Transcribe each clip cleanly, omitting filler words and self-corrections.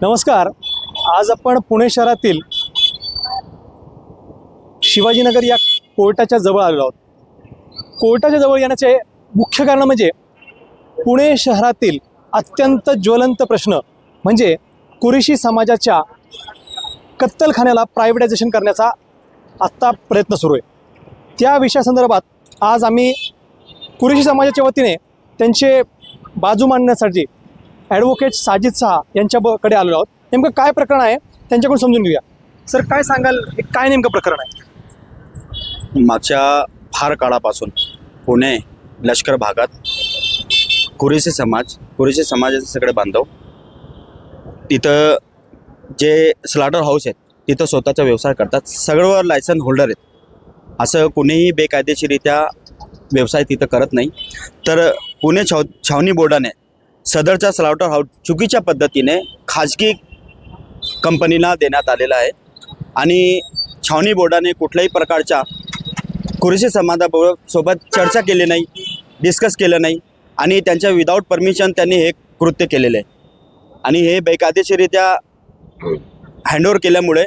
नमस्कार. आज आपण पुणे शहरातील शिवाजीनगर या कोर्टाच्या जवळ आलेलो आहोत. कोर्टाच्या जवळ येण्याचे मुख्य कारण म्हणजे पुणे शहरातील अत्यंत ज्वलंत प्रश्न म्हणजे कुरेशी समाजाच्या कत्तलखान्याला प्रायव्हेटायझेशन करण्याचा आत्ता प्रयत्न सुरू आहे. त्या विषयासंदर्भात आज आम्ही कुरेशी समाजाच्या वतीने त्यांचे बाजू मांडण्यासाठी ॲडव्होकेट साजिद शाह यांच्याकडे आलेलो आहोत. नेमकं काय प्रकरण आहे त्यांच्याकडून समजून घेऊया. सर, काय सांगाल, हे काय नेमकं प्रकरण आहे? मागच्या फार काळापासून पुणे लष्कर भागात कुरेशी समाजाचे सगळे बांधव तिथं जे स्लॉटर हाऊस आहेत तिथं स्वतःचा व्यवसाय करतात. सगळं लायसन होल्डर आहेत. असं कुणीही बेकायदेशीरित्या व्यवसाय तिथं करत नाही. तर पुणे छावणी बोर्डाने सदरचा स्लॉटर हाऊस चुकीच्या पद्धतीने खाजगी कंपनीला देण्यात आलेला आहे आणि छावणी बोर्डाने कुठल्याही प्रकारच्या कुरेशी समाजासोबत चर्चा केली नाही, डिस्कस केलं नाही आणि त्यांच्या विदाऊट परमिशन त्यांनी हे कृत्य केलेलं आहे. आणि हे बेकायदेशीरित्या हँडओव्हर केल्यामुळे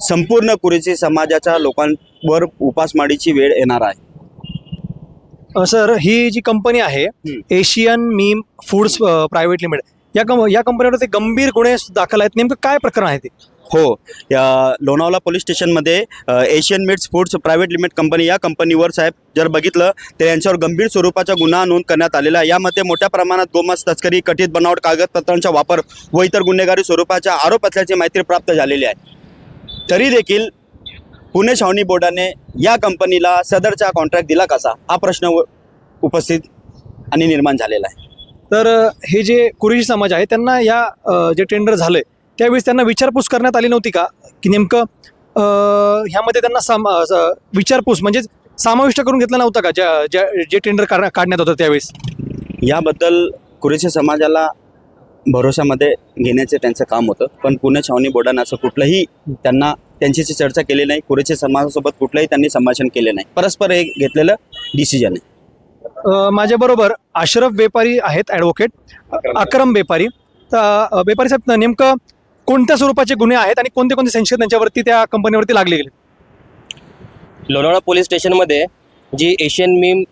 संपूर्ण कुरेशी समाजाच्या लोकांवर उपासमारीची वेळ येणार आहे. सर, ही जी कंपनी आहे Asian meme foods private limited या कंपनीवर ते गंभीर गुन्हे दाखल आहेत. नेमकं काय प्रकरण आहे ते? हो, या लोणावळा पोलीस स्टेशनमध्ये Asian meats foods private limited company या कंपनीवर साहेब जर बघितलं तर यांच्यावर गंभीर स्वरूपाचा गुन्हा नोंद करण्यात आलेला आहे. यामध्ये मोठ्या प्रमाणात गोमांस तस्करी, कथित बनावट कागदपत्रांचा वापर व इतर गुन्हेगारी स्वरूपाचा आरोप असल्याची माहिती प्राप्त झालेली आहे. तरी देखील पुणे छावणी बोर्डाने या कंपनीला सदरचा कॉन्ट्रॅक्ट दिला कसा, हा प्रश्न उपस्थित आणि निर्माण झालेला आहे. तर हे जे कुरेशी समाज आहे त्यांना या जे टेंडर झालंय त्यावेळेस त्यांना विचारपूस करण्यात आली नव्हती का, की नेमकं ह्यामध्ये त्यांना विचारपूस म्हणजे समाविष्ट करून घेतलं नव्हतं का जे टेंडर काढण्यात होतं त्यावेळेस? याबद्दल कुरेशी समाजाला भरोशामध्ये घेण्याचे त्यांचं काम होतं. पण पुणे छावणी बोर्डाने असं कुठलंही त्यांच्याशी चर्चा केली नाही. कुरेशी समाजासोबत कुठलंही त्यांनी संभाषण केले नाही. परस्पर हे घेतलेलं डिसिजन आहे. माझ्याबरोबर अशरफ बेपारी आहेत, ॲडव्होकेट अक्रम बेपारी. तर बेपारी साहेब, नेमकं कोणत्या स्वरूपाचे गुन्हे आहेत आणि कोणते कोणते संशय त्यांच्यावरती त्या कंपनीवरती लागले गेले? लोणावळा पोलीस स्टेशनमध्ये जी Asian meme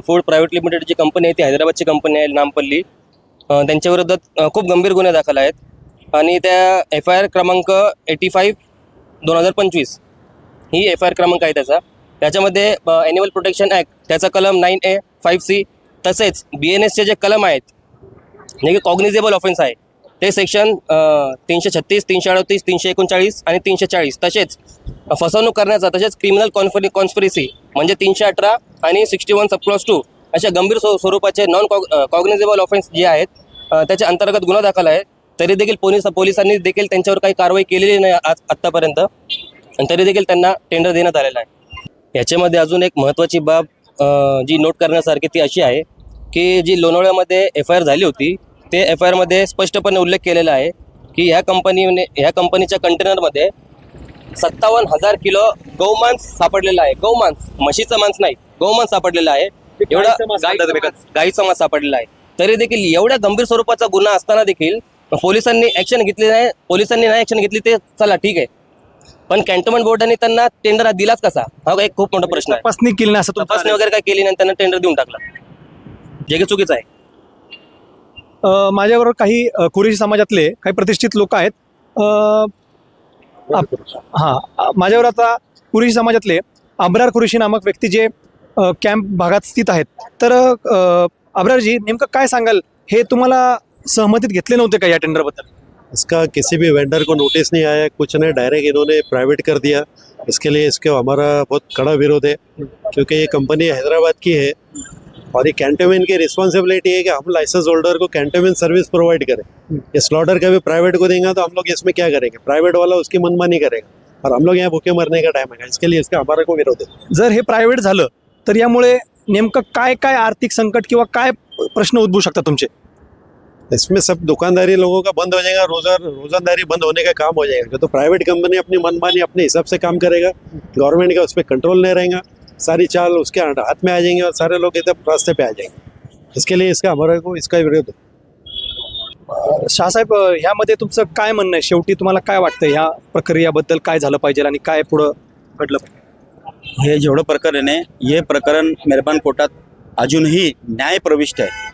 food private limited जी कंपनी आहे ती हैदराबादची कंपनी आहे, नामपल्ली. त्यांच्याविरोधात खूप गंभीर गुन्हे दाखल आहेत आणि त्या FIR क्रमांक 85/2025 ही FIR क्रमांक आहे त्याच्यामध्ये ॲनिमल प्रोटेक्शन ॲक्ट त्याचा कलम 9A 5C तसेच BNSचे जे कलम आहेत जे की कॉग्निझेबल ऑफेन्स आहे ते सेक्शन 336, 338, 339 आणि 340 तसेच फसवणूक करण्याचा तसेच क्रिमिनल कॉन्स्पिरसी म्हणजे 318 आणि 61 सबक्लॉज 2 अशा गंभीर स्वरूपाचे नॉन कॉग्निझेबल ऑफेन्स जे आहेत त्याच्या अंतर्गत गुन्हा दाखल आहे. तरी देखील पोलिसांनी देखील त्यांच्यावर काही कारवाई केलेली नाही आत्तापर्यंत आणि तरी देखील त्यांना टेंडर देण्यात आलेलं आहे. याच्यामध्ये अजून एक महत्त्वाची बाब जी नोट करण्यासारखी ती अशी आहे की जी लोणावळ्यामध्ये FIR झाली होती ते FIR मध्ये स्पष्टपणे उल्लेख केलेला आहे की ह्या कंपनीच्या कंटेनरमध्ये 57,000 किलो गौमांस सापडलेला आहे. गौमांस, म्हशीचं मांस नाही, गौमांस सापडलेलं आहे. एवढा गाईचा मांस सापडलेला आहे. तरी देखील एवढ्या गंभीर स्वरूपाचा गुन्हा असताना देखील पोलिसांनी ॲक्शन घेतली नाही. पोलिसांनी नाही ॲक्शन घेतली ते चला ठीक आहे, पण कॅन्टोन्मेंट बोर्डाने त्यांना टेंडर दिलाच कसा, हा एक खूप मोठा प्रश्न आहे. तपासणी केली नाही, असं तपासणी वगैरे काय केली नाही, त्यांना टेंडर देऊन टाकला, जे की चुकीचं आहे. माझ्याबरोबर काही कुरेशी समाजातले काही प्रतिष्ठित लोक आहेत. माझ्यावर आता कुरेशी समाजातले अब्रार कुरेशी नामक व्यक्ती जे कॅम्प भागात स्थित आहेत. तर अब्रारजी, नेमकं काय सांगाल, हे तुम्हाला सहमतीत घेतले नव्हते का या टेंडरबद्दल? इसका किसी भी वेंडर को नोटिस नहीं आया, कुछ नहीं, डायरेक्ट इन्होंने प्राइवेट कर दिया. इसके लिए हमारा बहुत कड़ा विरोध है क्योंकि ये कंपनी हैदराबाद की है और ये कैंटोनमेंट की रिस्पॉन्सिबिलिटी है कि हम लाइसेंस होल्डर को कैंटोनमेंट सर्विस प्रोवाइड करें. ये स्लॉटर कभी प्राइवेट को देंगे तो हम लोग इसमें क्या करेंगे? प्राइवेट वाला उसकी मनमानी करेगा और हम लोग यहाँ भूखे मरने का टाइम है. इसके लिए हमारा को विरोध है. जर हे प्रायव्हेट झालं तर यामुळे नेमकं काय काय आर्थिक संकट किंवा काय प्रश्न उद्भवू शकतात तुमचे? इसमें सब दुकानदारी लोगों का बंद हो जाएगा, रोजगारी बंद होने का काम हो जाएगा. तो प्राइवेट कंपनी अपनी मनमानी अपने हिसाब से काम करेगा, गवर्नमेंट का उस पर कंट्रोल नहीं रहेगा, सारी चाल उसके हाथ में आ जाएंगे और सारे लोग एकदम रास्ते पे आ जाएंगे. इसके लिए हमारे को इसका विरोध है. शहासाहेब, ह्यामध्ये तुमचं काय म्हणणं आहे? शेवटी तुम्हाला काय वाटतं ह्या प्रक्रियाबद्दल काय झालं पाहिजे आणि काय पुढं घडलं पाहिजे? हे जेवढं प्रकरण आहे हे प्रकरण मेहरबान कोर्टात अजूनही न्याय प्रविष्ट आहे.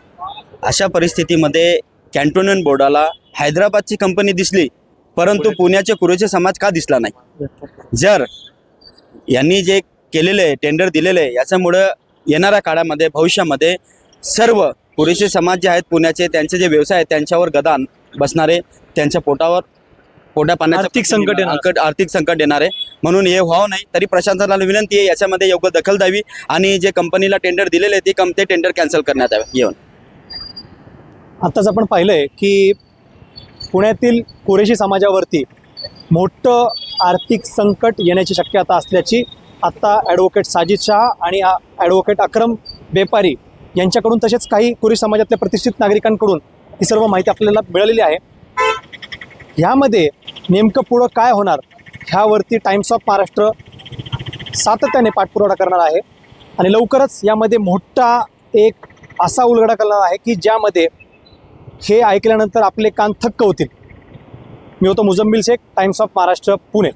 अशा परिस्थितीमध्ये कॅन्टोन्मेंट बोर्डाला हैदराबादची कंपनी दिसली परंतु पुण्याचे कुरेशी समाज का दिसला नाही? जर यांनी जे केलेलं आहे टेंडर दिलेलं आहे याच्यामुळं येणाऱ्या काळामध्ये भविष्यामध्ये सर्व कुरेशी समाज जे आहेत पुण्याचे त्यांचे जे व्यवसाय आहेत त्यांच्यावर गदा बसणारे, त्यांच्या पोटा पाण्याचं आर्थिक संकट येणार. आर्थिक संकट येणार आहे. म्हणून हे व्हावं नाही. तरी प्रशासनाला विनंती आहे याच्यामध्ये योग्य दखल द्यावी आणि जे कंपनीला टेंडर दिलेले आहे ते टेंडर कॅन्सल करण्यात यावे. येऊन आत्ताच आपण पाहिलंय की पुण्यातील कुरेशी समाजावरती मोठं आर्थिक संकट येण्याची शक्यता असल्याची आत्ता ॲडव्होकेट साजिद शाह आणि ॲडव्होकेट अक्रम बेपारी यांच्याकडून तसेच काही कुरेशी समाजातल्या प्रतिष्ठित नागरिकांकडून ही सर्व माहिती आपल्याला मिळालेली आहे. ह्यामध्ये नेमकं पुढं काय होणार ह्यावरती टाइम्स ऑफ महाराष्ट्र सातत्याने पाठपुरावा करणार आहे आणि लवकरच यामध्ये मोठा एक असा उलगडा करणार आहे की ज्यामध्ये हे ऐकल्यानंतर आपले कान थक्क होतील. मी होतो मुजम्मिल शेख, टाइम्स ऑफ महाराष्ट्र, पुणे.